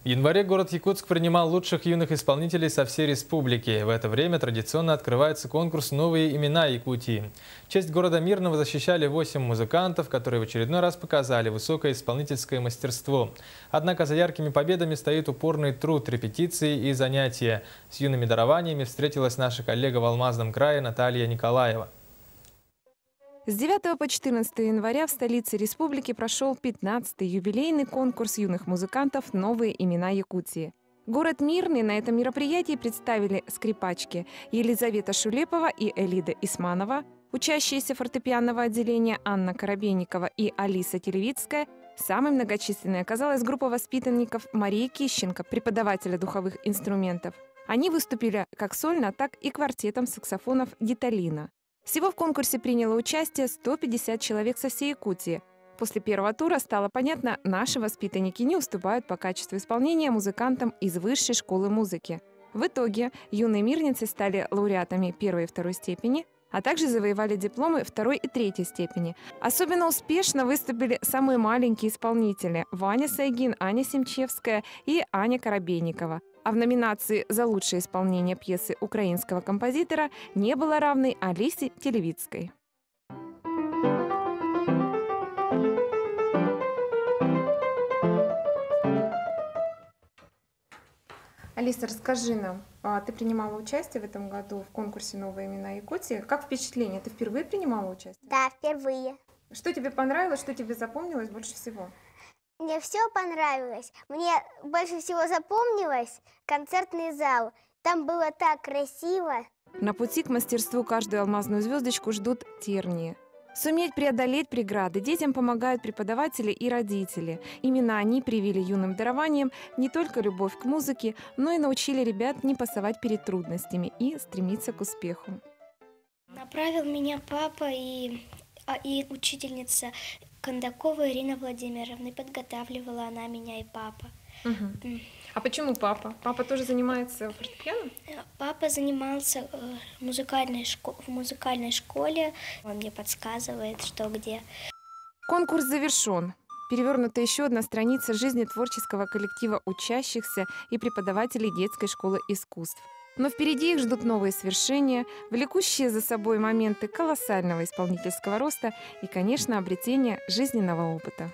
В январе город Якутск принимал лучших юных исполнителей со всей республики. В это время традиционно открывается конкурс «Новые имена Якутии». Честь города Мирного защищали 8 музыкантов, которые в очередной раз показали высокое исполнительское мастерство. Однако за яркими победами стоит упорный труд, репетиции и занятия. С юными дарованиями встретилась наша коллега в Алмазном крае Наталья Николаева. С 9 по 14 января в столице республики прошел 15-й юбилейный конкурс юных музыкантов «Новые имена Якутии». Город Мирный на этом мероприятии представили скрипачки Елизавета Шулепова и Элида Исманова, учащиеся фортепианного отделения Анна Коробейникова и Алиса Телевицкая. Самой многочисленной оказалась группа воспитанников Марии Кищенко, преподавателя духовых инструментов. Они выступили как сольно, так и квартетом саксофонов «Гиталина». Всего в конкурсе приняло участие 150 человек со всей Якутии. После первого тура стало понятно, наши воспитанники не уступают по качеству исполнения музыкантам из высшей школы музыки. В итоге юные мирницы стали лауреатами первой и второй степени, а также завоевали дипломы второй и третьей степени. Особенно успешно выступили самые маленькие исполнители – Ваня Сайгин, Аня Семчевская и Аня Коробейникова. А в номинации «За лучшее исполнение пьесы украинского композитора» не было равной Алисе Телевицкой. Алиса, расскажи нам, ты принимала участие в этом году в конкурсе «Новые имена Якутии». Как впечатление? Ты впервые принимала участие? Да, впервые. Что тебе понравилось, что тебе запомнилось больше всего? Мне все понравилось. Мне больше всего запомнилось концертный зал. Там было так красиво. На пути к мастерству каждую алмазную звездочку ждут тернии. Суметь преодолеть преграды детям помогают преподаватели и родители. Именно они привили юным дарованиям не только любовь к музыке, но и научили ребят не пасовать перед трудностями и стремиться к успеху. Направил меня папа и учительница Кондакова Ирина Владимировна. Подготавливала она меня и папа. Угу. А почему папа? Папа тоже занимается фортепиано? Папа занимался в музыкальной школе. Он мне подсказывает, что где. Конкурс завершен. Перевернута еще одна страница жизни творческого коллектива учащихся и преподавателей детской школы искусств. Но впереди их ждут новые свершения, влекущие за собой моменты колоссального исполнительского роста и, конечно, обретения жизненного опыта.